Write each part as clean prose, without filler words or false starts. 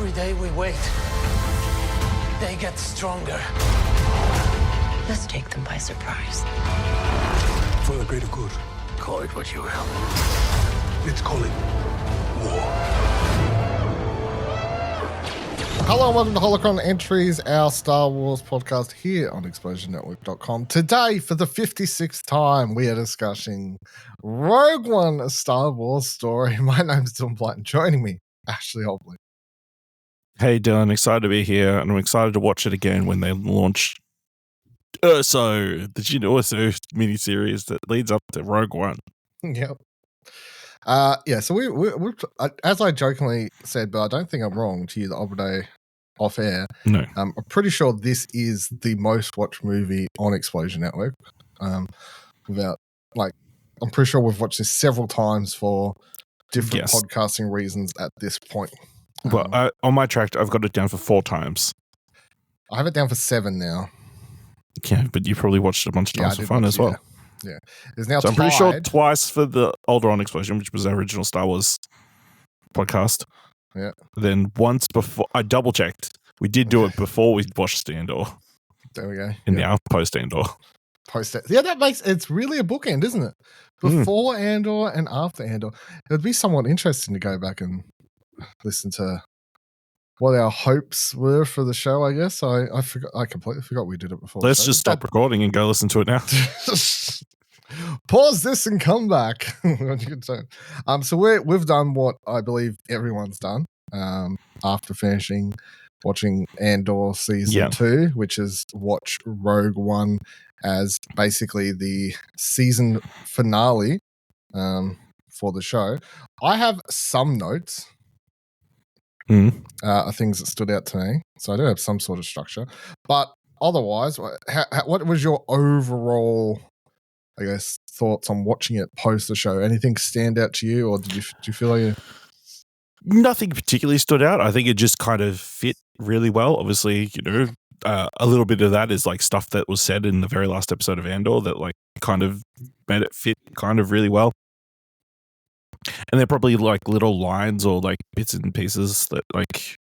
Every day we wait, they get stronger. Let's take them by surprise. For the greater good. Call it what you will. Let's call it war. Hello and welcome to Holocron Entries, our Star Wars podcast here on ExplosionNetwork.com. Today, for the 56th time, we are discussing Rogue One, a Star Wars story. My name's Dylan Blight, and joining me, Ashley Hobley. Hey Dylan, excited to be here, and I'm excited to watch it again when they launch Urso, the Urso miniseries that leads up to Rogue One. Yep. So we as I jokingly said, but I don't think I'm wrong to you the other day off air. No. I'm pretty sure this is the most watched movie on Explosion Network. I'm pretty sure we've watched this several times for different podcasting reasons at this point. Well, on my track, I've got it down for 4 times. I have it down for 7 now. Yeah, but you probably watched it a bunch of times for fun as well. Yeah. It's now so I'm pretty sure twice for the Alderaan Explosion, which was our original Star Wars podcast. Yeah. Then once before, I double checked. We did do it before we watched Andor. There we go. And now post Andor. Yeah, it's really a bookend, isn't it? Before Andor and after Andor. It would be somewhat interesting to go back and listen to what our hopes were for the show, I guess. I completely forgot we did it before. Let's just stop recording and go listen to it now. Pause this and come back. So we've done what I believe everyone's done after finishing watching Andor season 2, which is watch Rogue One as basically the season finale for the show. I have some notes. Things that stood out to me. So I do have some sort of structure. But otherwise, what was your overall, I guess, thoughts on watching it post the show? Anything stand out to you, or did you feel like Nothing particularly stood out. I think it just kind of fit really well. Obviously, a little bit of that is like stuff that was said in the very last episode of Andor that like kind of made it fit kind of really well. And they're probably like little lines or like bits and pieces that like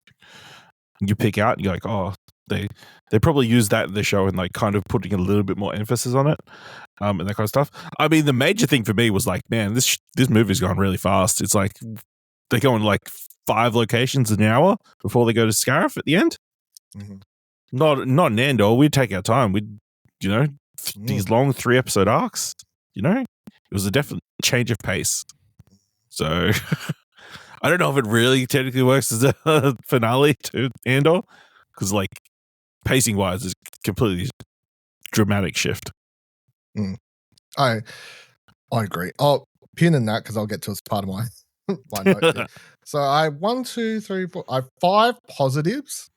you pick out and you're like, oh, they probably use that in the show and like kind of putting a little bit more emphasis on it and that kind of stuff. I mean, the major thing for me was like, man, this movie's gone really fast. It's like they go in like 5 locations an hour before they go to Scarif at the end. Mm-hmm. Not in Andor. We'd take our time. We'd, these long 3-episode arcs, it was a definite change of pace. So I don't know if it really technically works as a finale to Andor, because like pacing wise, it's completely dramatic shift. I agree. I'll pin in that because I'll get to as part of my note here. So I have 1, 2, 3, 4. I have 5 positives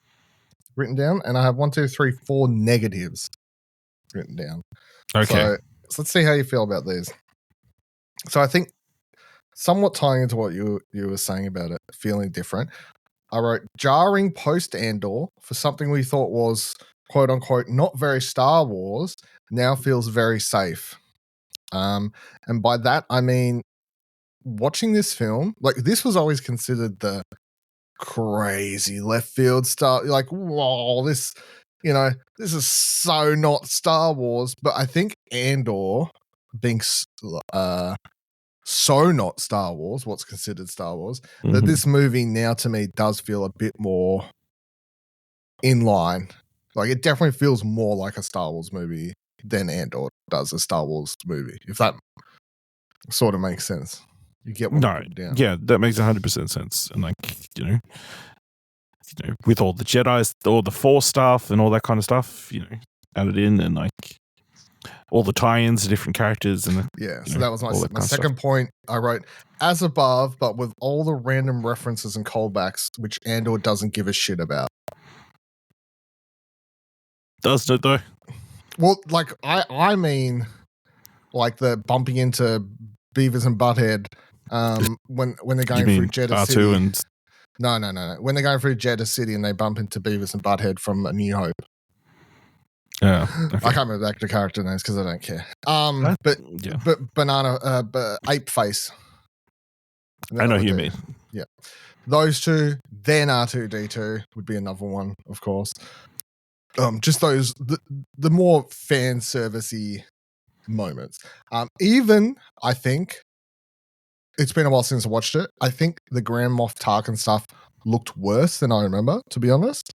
written down, and I have 1, 2, 3, 4 negatives written down. Okay. So let's see how you feel about these. So I think, somewhat tying into what you were saying about it feeling different, I wrote jarring post Andor for something we thought was quote unquote not very Star Wars now feels very safe. And by that I mean watching this film, like this was always considered the crazy left field stuff. Like, whoa, this is so not Star Wars. But I think Andor being so not Star Wars, what's considered Star Wars, that this movie now to me does feel a bit more in line. Like it definitely feels more like a Star Wars movie than Andor does a Star Wars movie, if that sort of makes sense. You get what I'm putting down. Yeah, that makes 100% sense. And like, with all the Jedi's, all the Force stuff and all that kind of stuff, added in, and like all the tie-ins to different characters. And so that was my second point. I wrote, as above, but with all the random references and callbacks, which Andor doesn't give a shit about. Doesn't it though? Well, like I mean, like the bumping into Beavis and Butthead when they're going through Jeddah R2 City. And No. When they're going through Jeddah City and they bump into Beavis and Butthead from A New Hope. Yeah, okay. I can't remember the character names because I don't care. But Ape Face. I know who you mean. Yeah, those two Then R2D2 would be another one, of course. Just those the more fan servicey moments. Even I think it's been a while since I watched it. I think the Grand Moff Tarkin stuff looked worse than I remember, to be honest.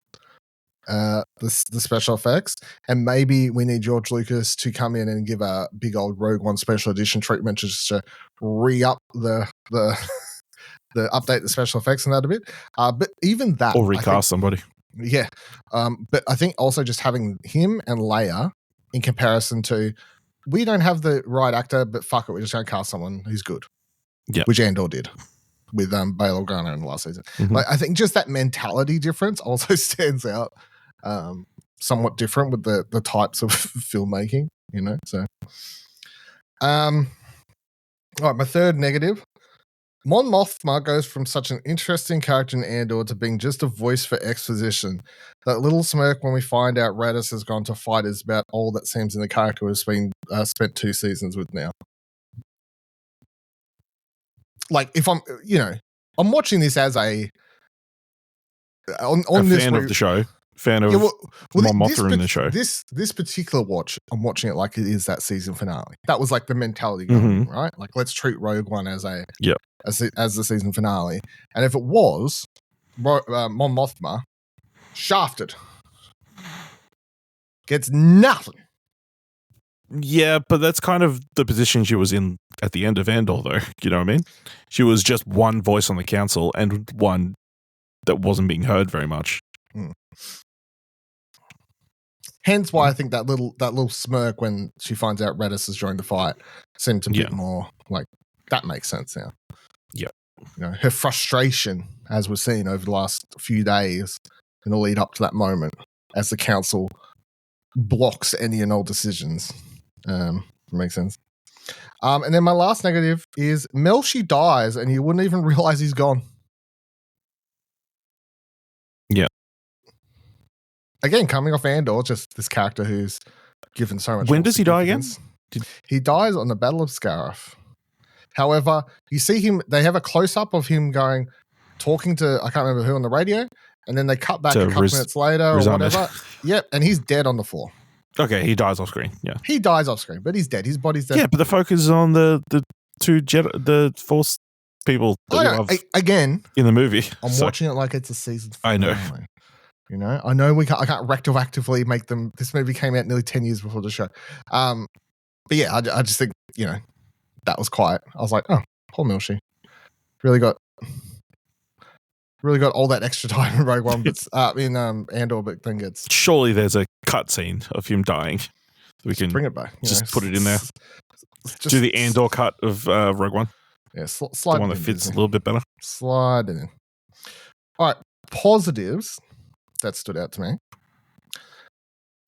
The special effects, and maybe we need George Lucas to come in and give a big old Rogue One special edition treatment just to re-up the update the special effects and that a bit. But even that, or recast somebody. Yeah. But I think also just having him and Leia in comparison to, we don't have the right actor, but fuck it, we're just going to cast someone who's good. Yeah. Which Andor did with Bail Organa in the last season. Like, I think just that mentality difference also stands out somewhat different with the types of filmmaking, you know? So, all right, my third negative. Mon Mothma goes from such an interesting character in Andor to being just a voice for exposition. That little smirk when we find out Radis has gone to fight is about all that seems in the character we've been spent 2 seasons with now. Like, if I'm, I'm watching this as a fan of the show, fan of Mon Mothma in the show. This particular watch, I'm watching it like it is that season finale. That was like the mentality going, right? Like, let's treat Rogue One as the season finale. And if it was Mon Mothma, shafted, gets nothing. Yeah, but that's kind of the position she was in at the end of Andor, though. You know what I mean? She was just one voice on the council and one that wasn't being heard very much. Hence why I think that little smirk when she finds out Radis has joined the fight seems a bit more like, that makes sense now. Yeah. Her frustration, as we've seen over the last few days in the lead up to that moment, as the council blocks any and all decisions. Makes sense. And then my last negative is Melshi dies and you wouldn't even realize he's gone. Yeah. Again, coming off Andor, just this character who's given so much. When does he die again? He dies on the Battle of Scarif. However, you see him, they have a close-up of him talking to, I can't remember who on the radio, and then they cut back a couple minutes later or whatever. Yep, and he's dead on the floor. Okay, he dies off screen. Yeah, he dies off screen, but he's dead. His body's dead. Yeah, but the focus is on the two the Force people that we love again in the movie. I'm watching it like it's a season finale. I know. I know I can't retroactively make them. This movie came out nearly 10 years before the show. But yeah, I just think that was quiet. I was like, oh, poor Melshi. Really got all that extra time in Rogue One, but in Andor, but then gets. Surely there's a cutscene of him dying. We can bring it back. Just put it in there. Do the Andor cut of Rogue One. Yeah, slide the one that fits a little bit better. Slide it in. All right, positives that stood out to me.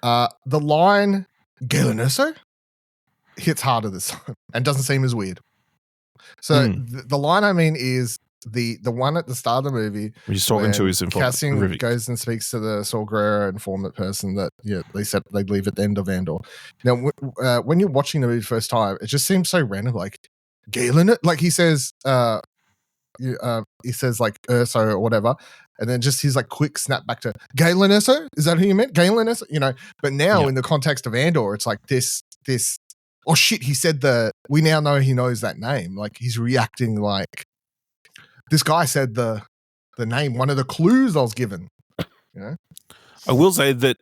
The line "Galen Erso" hits harder this time and doesn't seem as weird. So the line I mean is the one at the start of the movie. He's talking to his informant. Cassian goes and speaks to the Saw Gerrera informant person that they said they'd leave at the end of Andor. Now, when you're watching the movie the first time, it just seems so random. Like Galen, like he says like Erso or whatever, and then just his like quick snap back to Galen Erso. Is that who you meant? Galen Erso, But now in the context of Andor, it's like this. Oh shit! He said we now know he knows that name. Like he's reacting like this guy said the name. One of the clues I was given. I will say that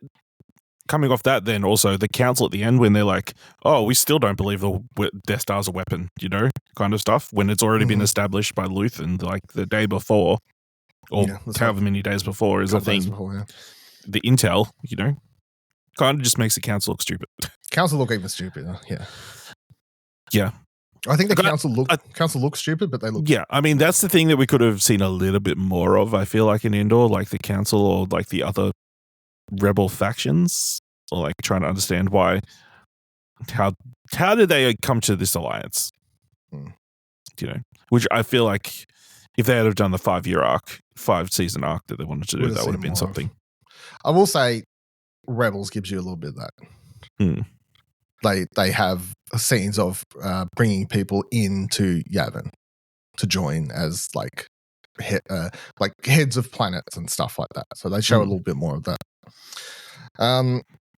coming off that, then also the council at the end when they're like, "Oh, we still don't believe the Death Star's a weapon," kind of stuff. When it's already been established by Luthen, like the day before, or however many days before is a thing. The intel, kind of just makes the council look stupid. Council look even stupider. Yeah. I think the council looks stupid, but they look. Yeah, I mean that's the thing that we could have seen a little bit more of. I feel like in Andor, like the council or like the other rebel factions, or like trying to understand why. How did they come to this alliance? Which I feel like if they had have done the 5-season arc that they wanted to do, that would have been something. I will say, Rebels gives you a little bit of that. They have scenes of bringing people into Yavin to join as like like heads of planets and stuff like that. So they show a little bit more of that.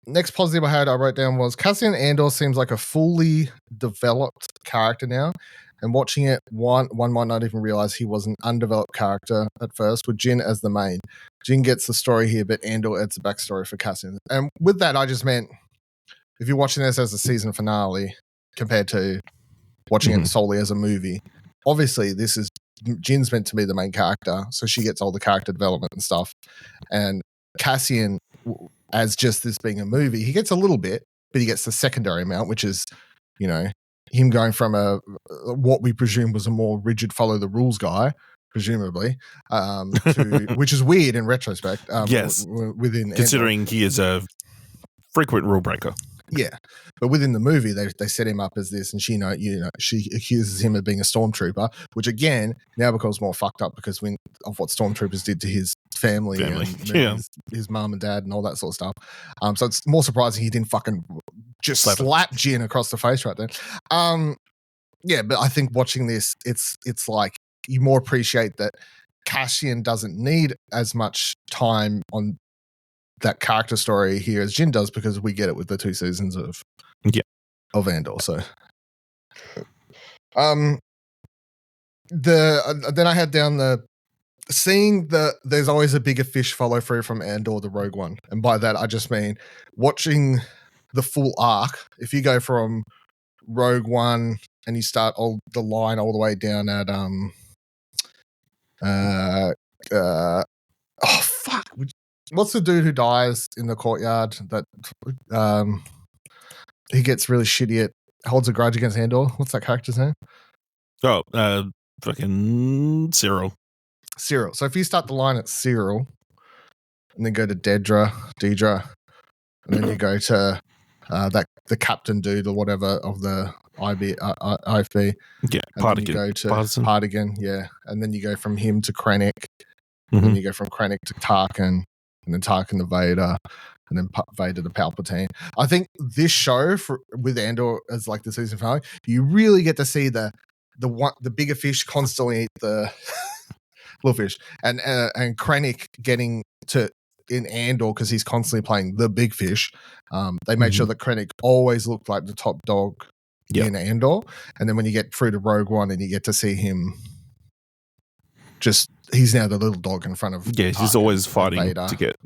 Next positive I wrote down was Cassian Andor seems like a fully developed character now. And watching it, one might not even realize he was an undeveloped character at first, with Jin as the main. Jin gets the story here, but Andor adds the backstory for Cassian. And with that, I just meant if you're watching this as a season finale compared to watching it solely as a movie, obviously this is Jin's meant to be the main character, so she gets all the character development and stuff. And Cassian, as just this being a movie, he gets a little bit, but he gets the secondary amount, which is, you know, him going from what we presume was a more rigid follow the rules guy, presumably, to, which is weird in retrospect. Yes, within considering Andor. he is a frequent rule breaker. Yeah, but within the movie, they set him up as this, and she accuses him of being a stormtrooper, which again now becomes more fucked up because of what stormtroopers did to his family. And his mum and dad and all that sort of stuff. So it's more surprising he didn't fucking just slap Jin across the face right then. Yeah, but I think watching this, it's like you more appreciate that Cassian doesn't need as much time on that character story here as Jin does, because we get it with the 2 seasons of Andor. So then I had down seeing there's always a bigger fish follow through from Andor the Rogue One, and by that I just mean watching the full arc. If you go from Rogue One and you start the line all the way down at what's the dude who dies in the courtyard that he gets really shitty at, holds a grudge against Andor? What's that character's name? Oh, fucking Cyril. Cyril. So if you start the line at Cyril and then go to Deidre, and then you go to the captain dude or whatever of the IFB. Yeah, and then you go to Partigan, yeah. And then you go from him to Krennic, and then you go from Krennic to Tarkin, and then Tarkin to Vader, and then Vader to Palpatine. I think this show with Andor as like the season finale, you really get to see the bigger fish constantly eat the little fish, and Krennic getting to in Andor because he's constantly playing the big fish. They made sure that Krennic always looked like the top dog in Andor, and then when you get through to Rogue One and you get to see him, he's now the little dog in front of he's always fighting Vader. to get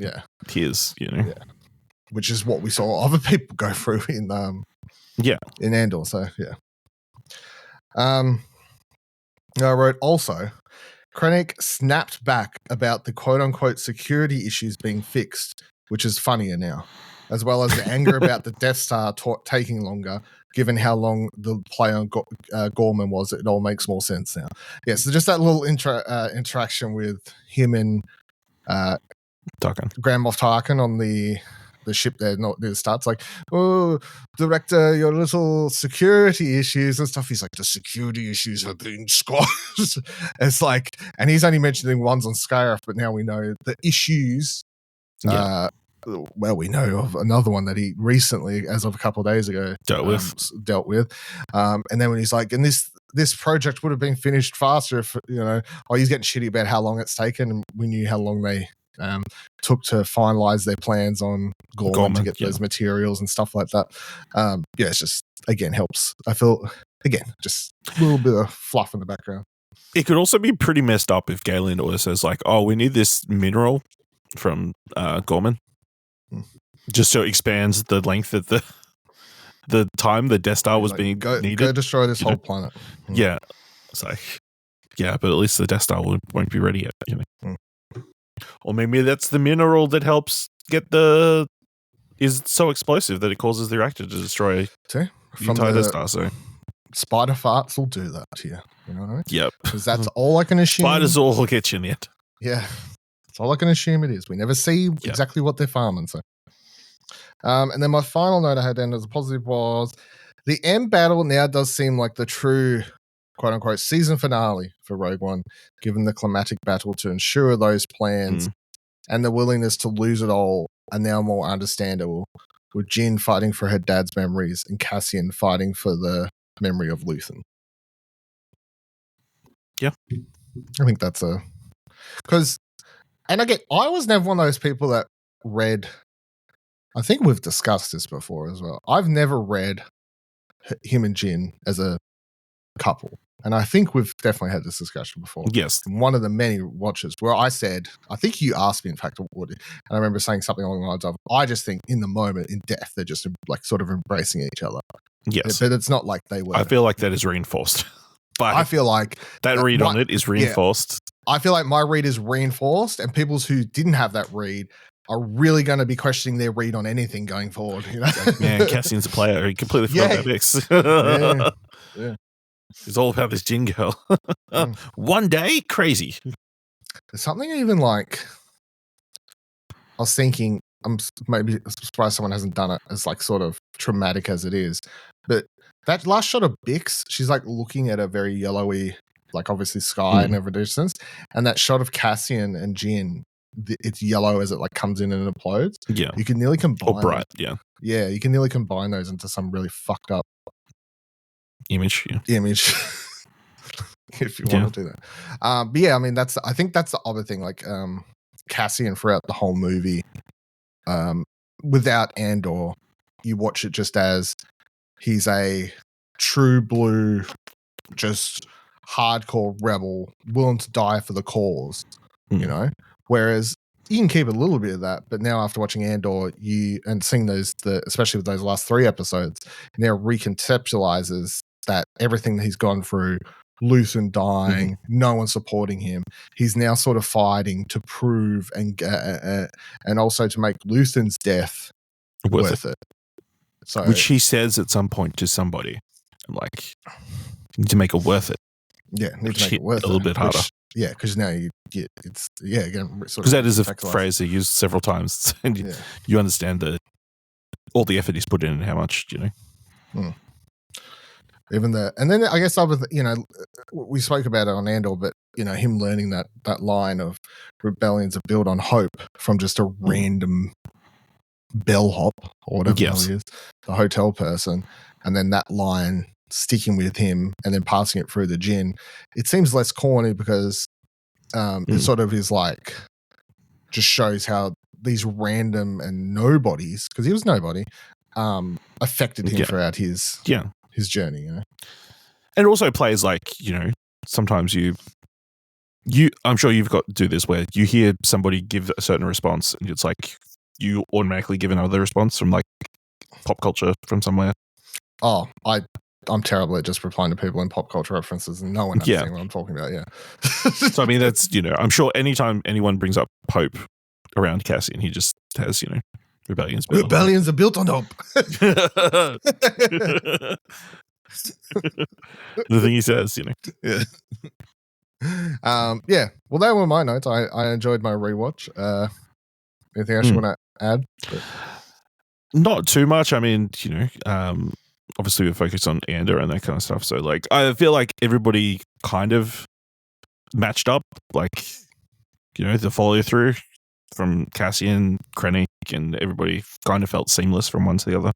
his, which is what we saw other people go through in Andor. So I wrote also, Krennic snapped back about the quote-unquote security issues being fixed, which is funnier now, as well as the anger about the Death Star taking longer, given how long the play on Gorman was. It all makes more sense now. Yeah, so just that little interaction with him and Grand Moff Tarkin on the ship there, not near the start. It's like, oh, director, your little security issues and stuff. He's like, the security issues are being squashed. It's like, and he's only mentioning ones on Scarif, but now we know the issues. Well, we know of another one that he recently, as of a couple of days ago, dealt with. And then when he's like, and this project would have been finished faster if, he's getting shitty about how long it's taken, and we knew how long they took to finalize their plans on Gorman to get those materials and stuff like that. It's just, again, helps. I feel, again, just a little bit of fluff in the background. It could also be pretty messed up if Galen Order says like, oh, we need this mineral from Gorman, just so it expands the length of the time the Death Star was being needed. Go destroy this whole planet. Yeah. It's like, but at least the Death Star won't be ready yet, Or maybe that's the mineral that helps is so explosive that it causes the reactor to destroy the entire Death Star. So spider farts will do that to you. You know what I mean? Yep. Because that's all I can assume. Spiders all get you in the end. Yeah. That's all I can assume it is. We never see exactly what they're farming. So, and then my final note I had down as a positive was the end battle now does seem like the true quote unquote season finale for Rogue One, given the climatic battle to ensure those plans and the willingness to lose it all are now more understandable, with Jin fighting for her dad's memories and Cassian fighting for the memory of Luthen. Yeah. I think that's a because, and again, I was never one of those people that read. I think we've discussed this before as well. I've never read him and Jin as a couple, and I think we've definitely had this discussion before. Yes, One of the many watches where I said, I think you asked me, in fact, and I remember saying something along the lines of, I just think in the moment, in death, they're just like sort of embracing each other. Yes, but it's not like they were. I feel like that is reinforced. But I feel like that read on it is reinforced. Yeah, I feel like my read is reinforced, and people who didn't have that read are really going to be questioning their read on anything going forward. You know? Man, Cassian's a player. He completely forgot about X. Yeah. It's all about this Jin girl. One day, crazy. There's something even like, I was thinking, I'm maybe surprised someone hasn't done it as like sort of traumatic as it is, but that last shot of Bix, she's like looking at a very yellowy, like obviously sky in every distance, and that shot of Cassian and Jin, it's yellow as it like comes in and implodes. Yeah, you can nearly combine. Or bright. Yeah, you can nearly combine those into some really fucked up image. If you want to do that. But yeah, I mean, I think that's the other thing. Like Cassian throughout the whole movie, without Andor, you watch it just as he's a true blue, just hardcore rebel, willing to die for the cause, you know? Whereas you can keep a little bit of that, but now after watching Andor, and seeing especially with those last 3 episodes, now reconceptualizes that everything that he's gone through, Luthen dying, no one supporting him, he's now sort of fighting to prove and also to make Luthen's death worth it. So, which he says at some point to somebody, like, you need to make it worth it. Yeah, need to make it worth it. A little bit harder. Because now it's again, because that is a phrase they used several times, and you understand all the effort he's put in and how much, you know. Even and then I guess we spoke about it on Andor, but you know, him learning that line of rebellions are built on hope from just a random bellhop or whatever he is, the hotel person, and then that line sticking with him and then passing it through the Jin. It seems less corny because it sort of is like, just shows how these random and nobodies, because he was nobody, affected him throughout his journey, you know. And it also plays like, you know, sometimes you I'm sure you've got to do this where you hear somebody give a certain response and it's like you automatically give another response from like pop culture from somewhere. Oh, I'm terrible at just replying to people in pop culture references and no one understands what I'm talking about, So I mean, that's, you know, I'm sure anytime anyone brings up hope around Cassian, he just has, you know, rebellions are built on hope. The thing he says, you know. Well, that were my notes. I enjoyed my rewatch. Anything else you want to add? Not too much. I mean, you know, obviously we're focused on Andor and that kind of stuff. So like, I feel like everybody kind of matched up, like, you know, the follow through from Cassian, Krennic, and everybody kind of felt seamless from one to the other.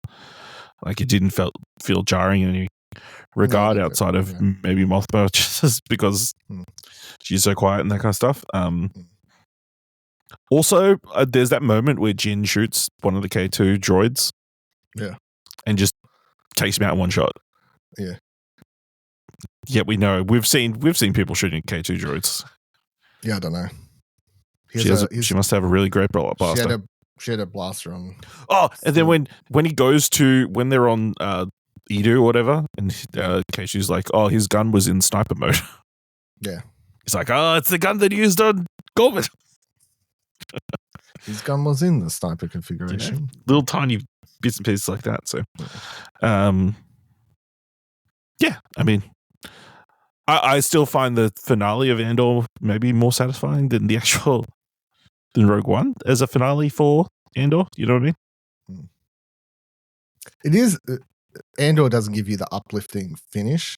Like it didn't feel jarring in any regard outside of maybe Mothma, just because she's so quiet and that kind of stuff. Also, there's that moment where Jin shoots one of the K2 droids, and just takes him out in one shot. Yet we know we've seen people shooting K2 droids. I don't know. She must have a really great blaster. She had a blaster on. Oh, and then when they're on Edu or whatever, and Casey's like, oh, his gun was in sniper mode. Yeah. He's like, oh, it's the gun that he used on Gorman. His gun was in the sniper configuration. You know, little tiny bits and pieces like that. So, yeah, I mean, I still find the finale of Andor maybe more satisfying than than Rogue One as a finale for Andor. You know what I mean? It is. Andor doesn't give you the uplifting finish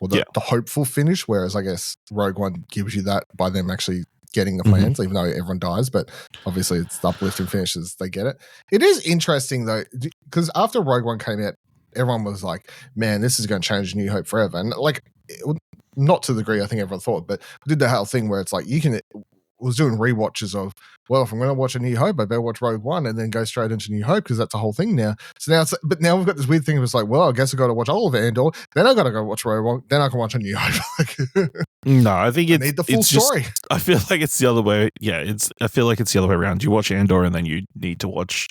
or the hopeful finish, whereas I guess Rogue One gives you that by them actually getting the plans, even though everyone dies. But obviously, it's the uplifting finishes. They get it. It is interesting though, because after Rogue One came out, everyone was like, "Man, this is going to change New Hope forever." And like, not to the degree I think everyone thought, but we did the whole thing where it's like you can. was doing rewatches of, well, if I'm going to watch A New Hope, I better watch Rogue One and then go straight into New Hope because that's a whole thing now. So now, but now we've got this weird thing. It's like, well, I guess I got to watch all of Andor. Then I got to go watch Rogue One. Then I can watch A New Hope. No, I think I need the full story. I feel like it's the other way. Yeah, I feel like it's the other way around. You watch Andor and then you need to watch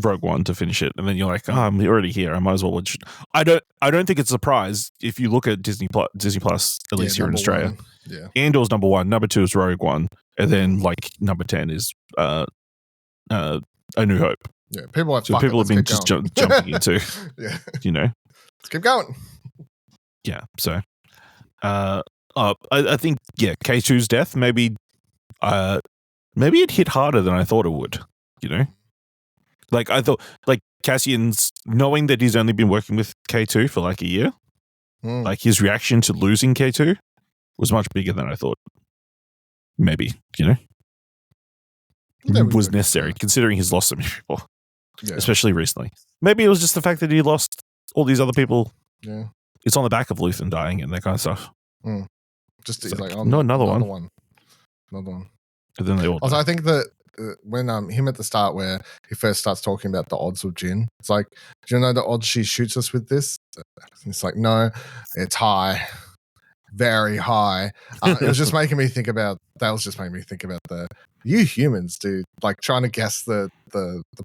Rogue One to finish it, and then you're like, oh, I'm already here. I might as well watch. I don't think it's a surprise if you look at Disney Plus, at least here in Australia. One. Yeah, Andor's number 1, number 2 is Rogue One, and then like number 10 is A New Hope. Yeah, people have been just jumping into. Yeah, let's keep going. Yeah, so I think K2's death maybe it hit harder than I thought it would. Like I thought, like Cassian's knowing that he's only been working with K2 for like a year, like his reaction to losing K2 was much bigger than I thought. Maybe, was necessary considering he's lost so many people, especially recently. Maybe it was just the fact that he lost all these other people. Yeah, it's on the back of Luthen dying and that kind of stuff. Just he's like, oh, no, another one. Another one. And then they all. Also, I think that when him at the start, where he first starts talking about the odds of Jyn, it's like, do you know the odds she shoots us with this? It's like, no, it's high, very high. It was just making me think about. That was just making me think about you humans, dude, like trying to guess the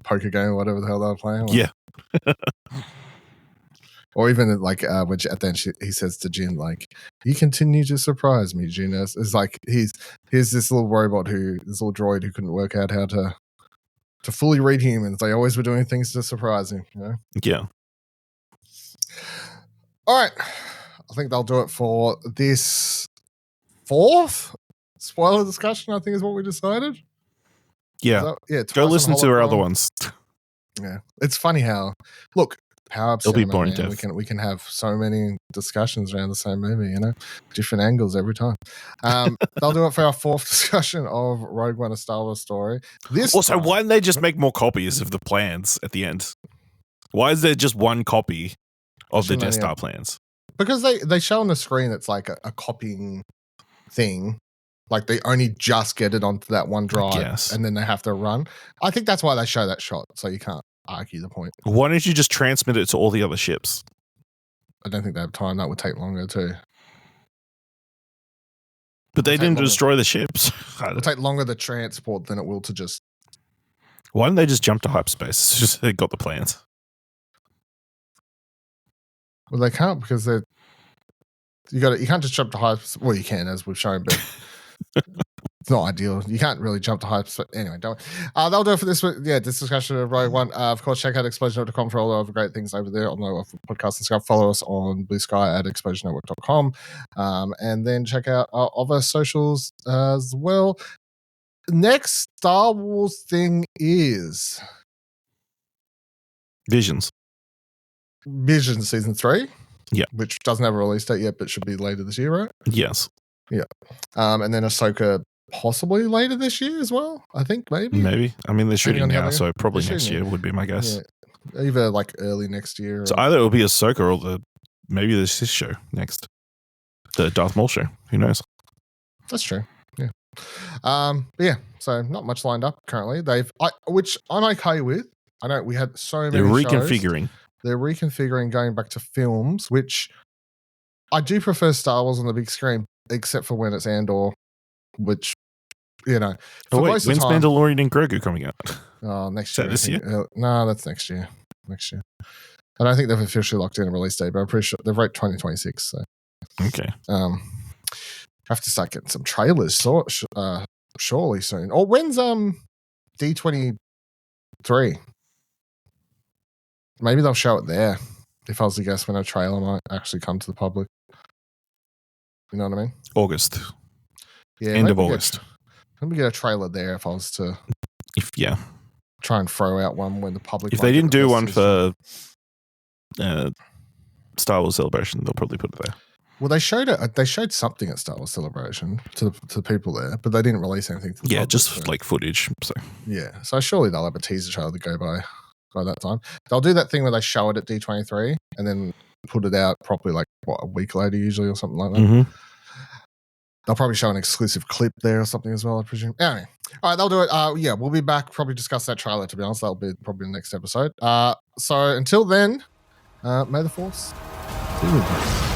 poker game or whatever the hell they were playing. Like, yeah. Or even like when at the end he says to Jyn, like, you continue to surprise me, Jyn. It's like here's this little robot this little droid who couldn't work out how to fully read humans. They always were doing things to surprise him, Yeah. All right. I think they'll do it for this 4th spoiler discussion, I think is what we decided. Yeah. Go listen to our other ones. Yeah. It's funny how, look, power up. It'll be boring, we can have so many discussions around the same movie, different angles every time. They'll do it for our 4th discussion of Rogue One, a Star Wars story. Why didn't they just make more copies of the plans at the end? Why is there just one copy of the Death Star plans? Because they show on the screen it's like a copying thing. Like they only just get it onto that one drive and then they have to run. I think that's why they show that shot, so you can't argue the point. Why don't you just transmit it to all the other ships? I don't think they have time. That would take longer too. But they didn't destroy the ships. It will take longer to transport than it will to just. Why didn't they just jump to hyperspace? It's just they got the plans. Well, they can't because they're. You can't just jump to hyperspace. Well, you can, as we've shown, but it's not ideal. You can't really jump to hyperspace. Anyway, don't. That'll do it for this. This discussion of Rogue One. Of course, check out explosion.com for all the other great things over there on the podcast and stuff. Follow us on Blue Sky at explosionnetwork.com, and then check out our other socials as well. Next Star Wars thing is Visions Season 3. Yeah. Which doesn't have a release date yet, but should be later this year, right? Yes. Yeah. And then Ahsoka possibly later this year as well, I think, maybe. Maybe. I mean, they're shooting now, so probably next year would be my guess. Yeah. Either like early next year. So either it'll be Ahsoka or maybe the Sith show next. The Darth Maul show. Who knows? That's true. Yeah. But yeah, so not much lined up currently. Which I'm okay with. I know we had so many They're reconfiguring. Shows. They're reconfiguring, going back to films, which I do prefer Star Wars on the big screen, except for when it's Andor, which, Oh, wait, when's Mandalorian and Grogu coming out? Oh, next year. Is that this year? No, that's next year. I don't think they've officially locked in a release date, but I'm pretty sure they've wrote 2026. So. Okay. Have to start getting some trailers surely soon. Or when's D23? Maybe they'll show it there. If I was to guess when a trailer might actually come to the public. You know what I mean? August. Yeah, end of August. Let me get a trailer there if I was to try and throw out one when the public. If they didn't do one for Star Wars Celebration, they'll probably put it there. Well, they showed something at Star Wars Celebration to the people there, but they didn't release anything to the public, just like footage. So yeah, so surely they'll have a teaser trailer to go by that time. They'll do that thing where they show it at D23 and then put it out properly like a week later usually or something like that. Mm-hmm. They'll probably show an exclusive clip there or something as well, I presume. Anyway, all right, they'll do it. Yeah, we'll be back. Probably discuss that trailer. To be honest, that'll be probably the next episode. So until then, may the force be with you.